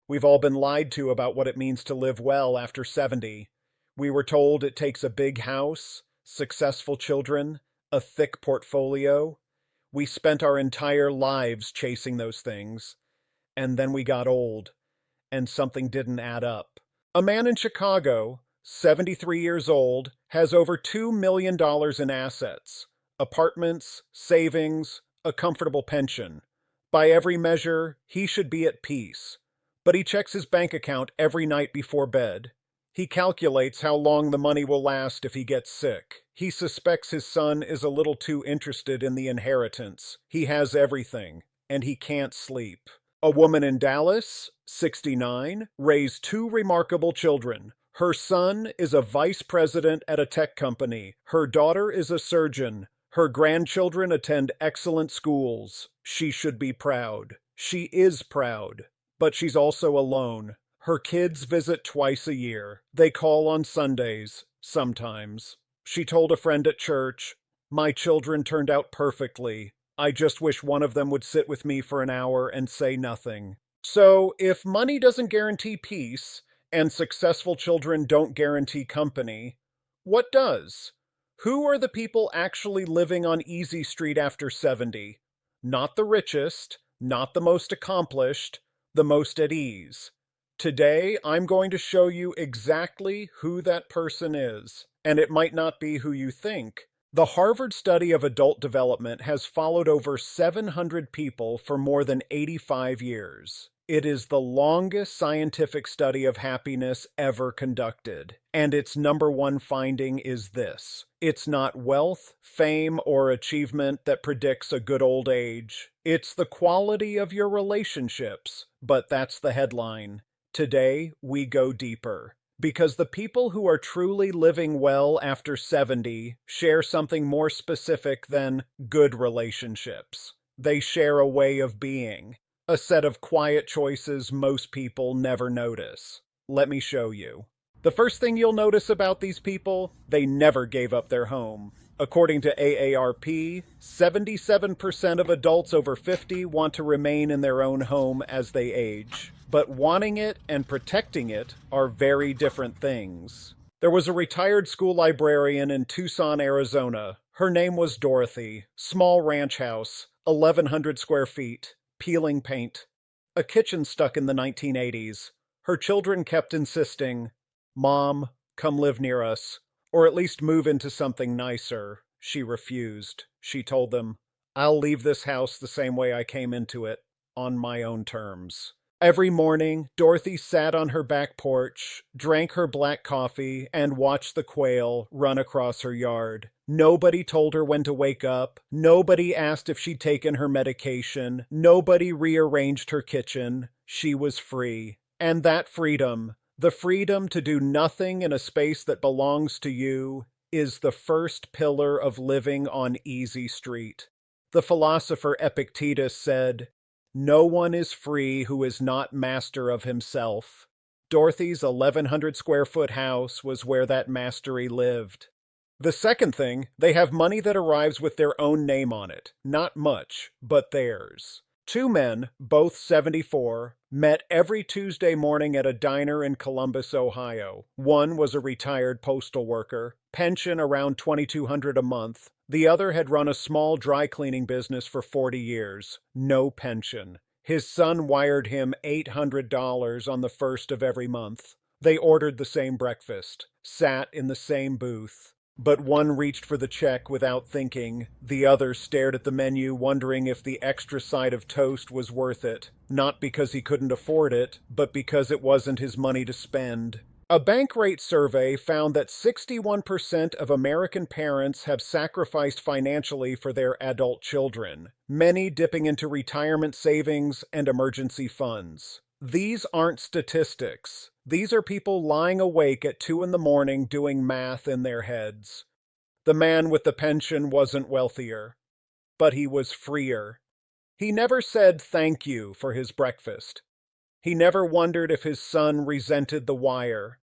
We've all been lied to about what it means to live well after 70. We were told it takes a big house, successful children, a thick portfolio. We spent our entire lives chasing those things, and then we got old, and something didn't add up. A man in Chicago, 73 years old, has over $2 million in assets, apartments, savings, a comfortable pension. By every measure, he should be at peace. But he checks his bank account every night before bed. He calculates how long the money will last if he gets sick. He suspects his son is a little too interested in the inheritance. He has everything, and he can't sleep. A woman in Dallas, 69, raised two remarkable children. Her son is a vice president at a tech company. Her daughter is a surgeon. Her grandchildren attend excellent schools. She should be proud. She is proud. But she's also alone. Her kids visit twice a year. They call on Sundays, sometimes. She told a friend at church, "My children turned out perfectly. I just wish one of them would sit with me for an hour and say nothing." So, if money doesn't guarantee peace, and successful children don't guarantee company, what does? Who are the people actually living on Easy Street after 70? Not the richest, not the most accomplished, the most at ease. Today, I'm going to show you exactly who that person is, and it might not be who you think. The Harvard study of adult development has followed over 700 people for more than 85 years. It is the longest scientific study of happiness ever conducted, and its number one finding is this: it's not wealth, fame, or achievement that predicts a good old age. It's the quality of your relationships, but that's the headline. Today, we go deeper. Because the people who are truly living well after 70 share something more specific than good relationships. They share a way of being, a set of quiet choices most people never notice. Let me show you. The first thing you'll notice about these people, they never gave up their home. According to AARP, 77% of adults over 50 want to remain in their own home as they age. But wanting it and protecting it are very different things. There was a retired school librarian in Tucson, Arizona. Her name was Dorothy. Small ranch house, 1,100 square feet, peeling paint. A kitchen stuck in the 1980s. Her children kept insisting, "Mom, come live near us, or at least move into something nicer." She refused. She told them, "I'll leave this house the same way I came into it, on my own terms." Every morning, Dorothy sat on her back porch, drank her black coffee, and watched the quail run across her yard. Nobody told her when to wake up. Nobody asked if she'd taken her medication. Nobody rearranged her kitchen. She was free. And that freedom, the freedom to do nothing in a space that belongs to you, is the first pillar of living on Easy Street. The philosopher Epictetus said, "No one is free who is not master of himself." Dorothy's 1,100 square foot house was where that mastery lived. The second thing, they have money that arrives with their own name on it. Not much, but theirs. Two men, both 74, met every Tuesday morning at a diner in Columbus, Ohio. One was a retired postal worker, pension around $2,200 a month. The other had run a small dry cleaning business for 40 years. No pension. His son wired him $800 on the first of every month. They ordered the same breakfast, sat in the same booth. But one reached for the check without thinking. The other stared at the menu, wondering if the extra side of toast was worth it. Not because he couldn't afford it, but because it wasn't his money to spend. A Bankrate survey found that 61% of American parents have sacrificed financially for their adult children, many dipping into retirement savings and emergency funds. These aren't statistics. These are people lying awake at 2 in the morning doing math in their heads. The man with the pension wasn't wealthier, but he was freer. He never said thank you for his breakfast. He never wondered if his son resented the wire.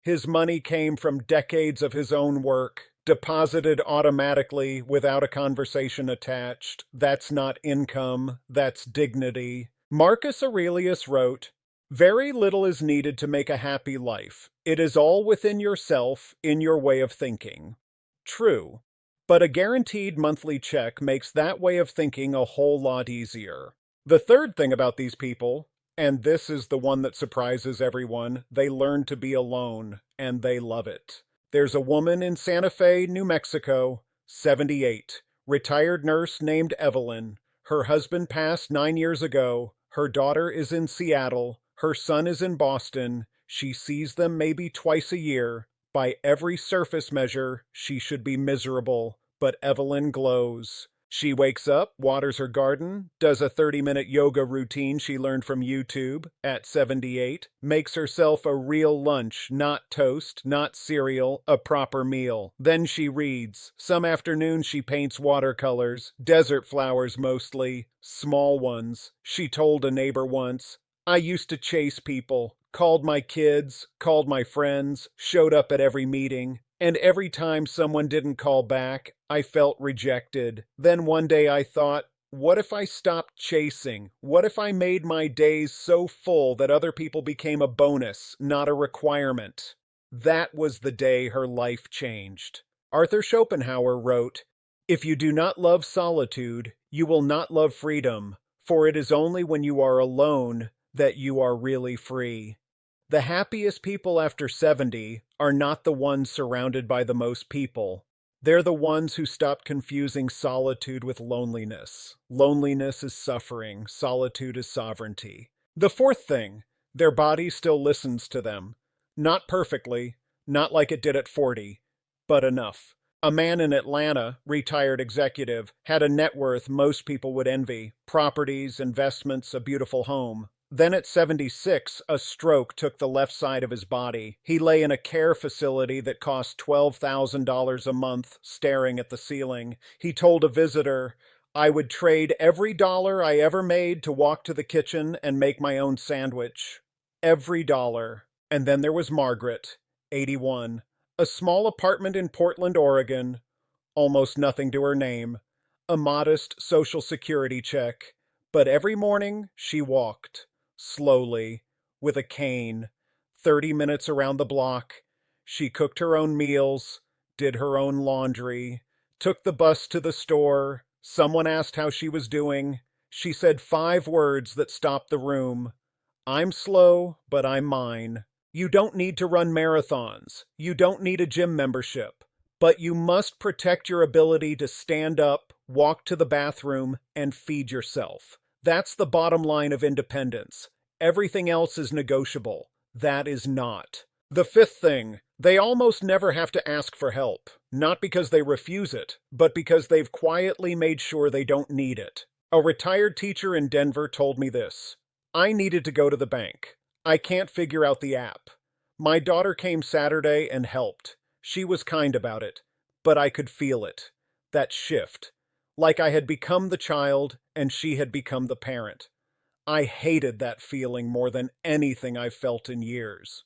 His money came from decades of his own work, deposited automatically without a conversation attached. That's not income, that's dignity. Marcus Aurelius wrote, Very little is needed to make a happy life. It is all within yourself, in your way of thinking. True. But a guaranteed monthly check makes that way of thinking a whole lot easier. The third thing about these people, and this is the one that surprises everyone, they learn to be alone, and they love it. There's a woman in Santa Fe, New Mexico, 78, retired nurse named Evelyn. Her husband passed 9 years ago. Her daughter is in Seattle. Her son is in Boston. She sees them maybe twice a year. By every surface measure, she should be miserable, but Evelyn glows. She wakes up, waters her garden, does a 30-minute yoga routine she learned from YouTube at 78, makes herself a real lunch, not toast, not cereal, a proper meal. Then she reads. Some afternoons she paints watercolors, desert flowers mostly, small ones. She told a neighbor once, I used to chase people, called my kids, called my friends, showed up at every meeting, and every time someone didn't call back, I felt rejected. Then one day I thought, what if I stopped chasing? What if I made my days so full that other people became a bonus, not a requirement? That was the day her life changed. Arthur Schopenhauer wrote, If you do not love solitude, you will not love freedom, for it is only when you are alone that you are really free. The happiest people after 70 are not the ones surrounded by the most people. They're the ones who stopped confusing solitude with loneliness. Loneliness is suffering, solitude is sovereignty. The fourth thing, their body still listens to them. Not perfectly, not like it did at 40, but enough. A man in Atlanta, retired executive, had a net worth most people would envy. Properties, investments, a beautiful home. Then at 76, a stroke took the left side of his body. He lay in a care facility that cost $12,000 a month, staring at the ceiling. He told a visitor, I would trade every dollar I ever made to walk to the kitchen and make my own sandwich. Every dollar. And then there was Margaret, 81. A small apartment in Portland, Oregon. Almost nothing to her name. A modest Social Security check. But every morning she walked. Slowly, with a cane, 30 minutes around the block. She cooked her own meals, did her own laundry, took the bus to the store. Someone asked how she was doing. She said 5 words that stopped the room. I'm slow, but I'm mine. You don't need to run marathons. You don't need a gym membership. But you must protect your ability to stand up, walk to the bathroom, and feed yourself. That's the bottom line of independence. Everything else is negotiable. That is not. The fifth thing, they almost never have to ask for help. Not because they refuse it, but because they've quietly made sure they don't need it. A retired teacher in Denver told me this. I needed to go to the bank. I can't figure out the app. My daughter came Saturday and helped. She was kind about it, but I could feel it. That shift. Like I had become the child and she had become the parent. I hated that feeling more than anything I've felt in years.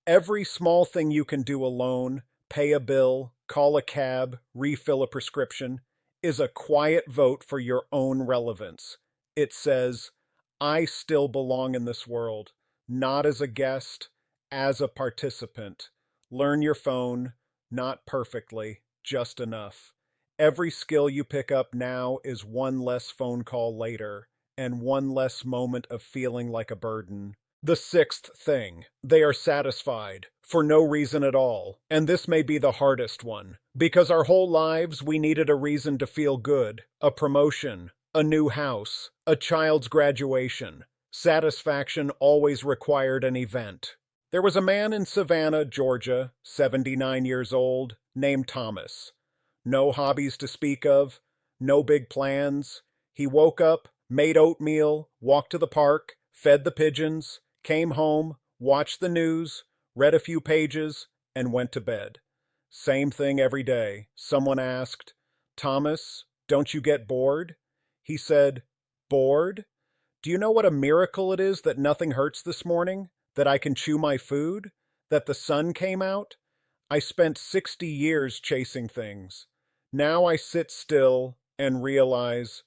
Every small thing you can do alone, pay a bill, call a cab, refill a prescription, is a quiet vote for your own relevance. It says, I still belong in this world, not as a guest, as a participant. Learn your phone, not perfectly, just enough. Every skill you pick up now is one less phone call later, and one less moment of feeling like a burden. The sixth thing, they are satisfied, for no reason at all, and this may be the hardest one, because our whole lives we needed a reason to feel good, a promotion, a new house, a child's graduation. Satisfaction always required an event. There was a man in Savannah, Georgia, 79 years old, named Thomas. No hobbies to speak of, no big plans. He woke up, made oatmeal, walked to the park, fed the pigeons, came home, watched the news, read a few pages, and went to bed. Same thing every day. Someone asked, Thomas, don't you get bored? He said, bored? Do you know what a miracle it is that nothing hurts this morning? That I can chew my food? That the sun came out? I spent 60 years chasing things. Now I sit still and realize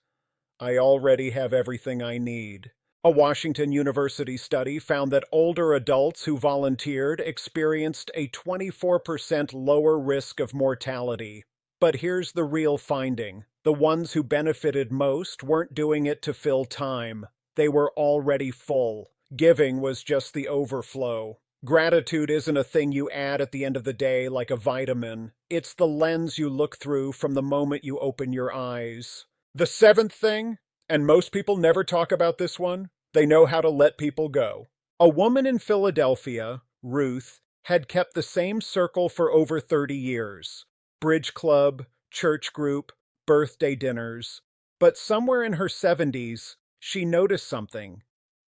I already have everything I need. A Washington University study found that older adults who volunteered experienced a 24% lower risk of mortality. But here's the real finding. The ones who benefited most weren't doing it to fill time. They were already full. Giving was just the overflow. Gratitude isn't a thing you add at the end of the day like a vitamin. It's the lens you look through from the moment you open your eyes. The seventh thing, and most people never talk about this one, they know how to let people go. A woman in Philadelphia, Ruth, had kept the same circle for over 30 years. Bridge club, church group, birthday dinners. But somewhere in her 70s, she noticed something.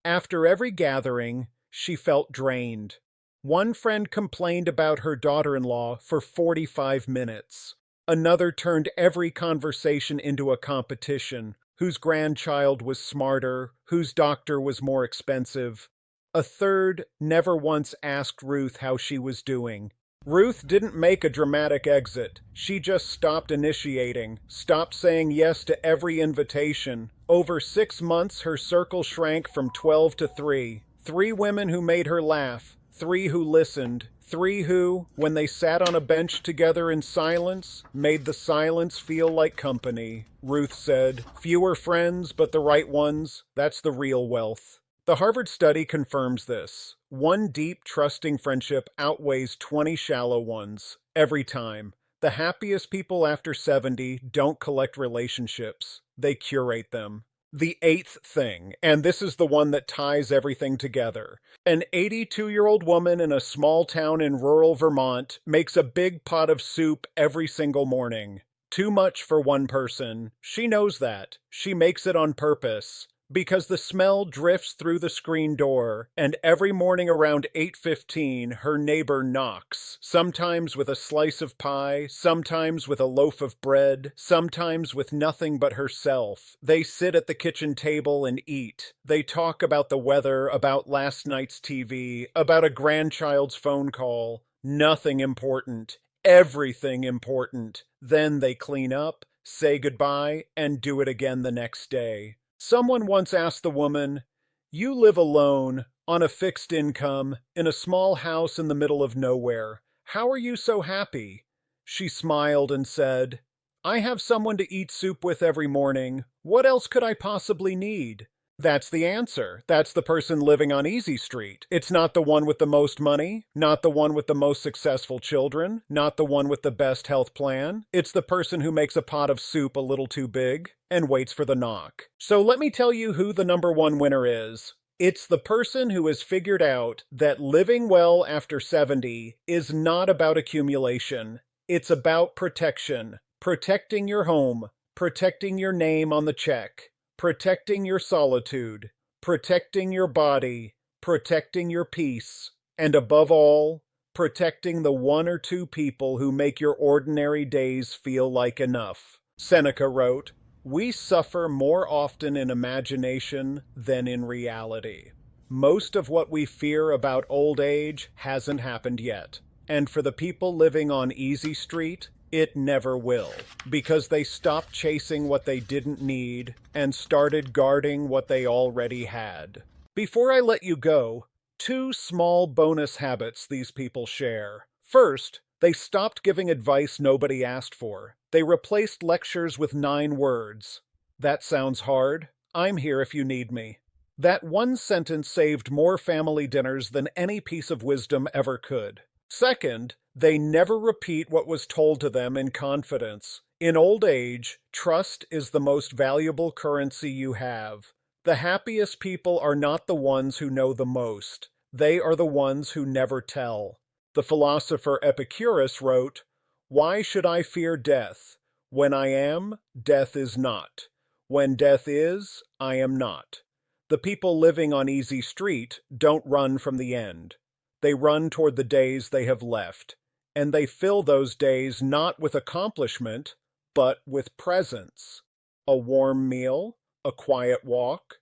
After every gathering, she felt drained. One friend complained about her daughter-in-law for 45 minutes. Another turned every conversation into a competition. Whose grandchild was smarter, whose doctor was more expensive. A third never once asked Ruth how she was doing. Ruth didn't make a dramatic exit. She just stopped initiating, stopped saying yes to every invitation. Over 6 months, her circle shrank from 12 to 3. 3 women who made her laugh, 3 who listened, 3 who, when they sat on a bench together in silence, made the silence feel like company. Ruth said, "Fewer friends, but the right ones, that's the real wealth." The Harvard study confirms this. 1 deep, trusting friendship outweighs 20 shallow ones, every time. The happiest people after 70 don't collect relationships, they curate them. The 8th thing, and this is the one that ties everything together. An 82-year-old woman in a small town in rural Vermont makes a big pot of soup every single morning. Too much for one person. She knows that. She makes it on purpose. Because the smell drifts through the screen door, and every morning around 8:15 her neighbor knocks, sometimes with a slice of pie, sometimes with a loaf of bread, sometimes with nothing but herself. They sit at the kitchen table and eat. They talk about the weather, about last night's TV, about a grandchild's phone call. Nothing important. Everything important. Then they clean up, say goodbye, and do it again the next day. Someone once asked the woman, "You live alone, on a fixed income, in a small house in the middle of nowhere. How are you so happy?" She smiled and said, "I have someone to eat soup with every morning. What else could I possibly need?" That's the answer. That's the person living on Easy Street. It's not the one with the most money, not the one with the most successful children, not the one with the best health plan. It's the person who makes a pot of soup a little too big and waits for the knock. So let me tell you who the #1 winner is. It's the person who has figured out that living well after 70 is not about accumulation. It's about protection. Protecting your home, protecting your name on the check, protecting your solitude, protecting your body, protecting your peace, and above all, protecting the 1 or 2 people who make your ordinary days feel like enough. Seneca wrote, "We suffer more often in imagination than in reality." Most of what we fear about old age hasn't happened yet. And for the people living on Easy Street, it never will, because they stopped chasing what they didn't need and started guarding what they already had. Before I let you go, 2 small bonus habits these people share. First, they stopped giving advice nobody asked for. They replaced lectures with 9 words. That sounds hard. I'm here if you need me. That one sentence saved more family dinners than any piece of wisdom ever could. Second, they never repeat what was told to them in confidence. In old age, trust is the most valuable currency you have. The happiest people are not the ones who know the most. They are the ones who never tell. The philosopher Epicurus wrote, "Why should I fear death? When I am, death is not. When death is, I am not." The people living on Easy Street don't run from the end. They run toward the days they have left, and they fill those days not with accomplishment, but with presence. A warm meal, a quiet walk,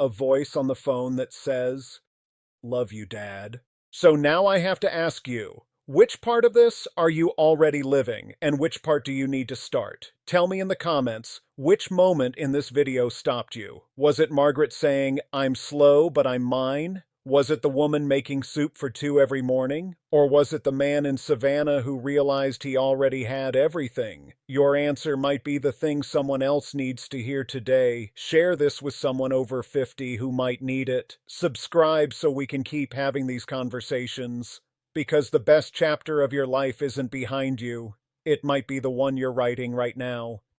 a voice on the phone that says, "Love you, Dad." So now I have to ask you, Which part of this are you already living, and which part do you need to start? Tell me in the comments, which moment in this video stopped you? Was it Margaret saying, "I'm slow, but I'm mine"? Was it the woman making soup for two every morning? Or was it the man in Savannah who realized he already had everything? Your answer might be the thing someone else needs to hear today. Share this with someone over 50 who might need it. Subscribe so we can keep having these conversations. Because the best chapter of your life isn't behind you. It might be the one you're writing right now.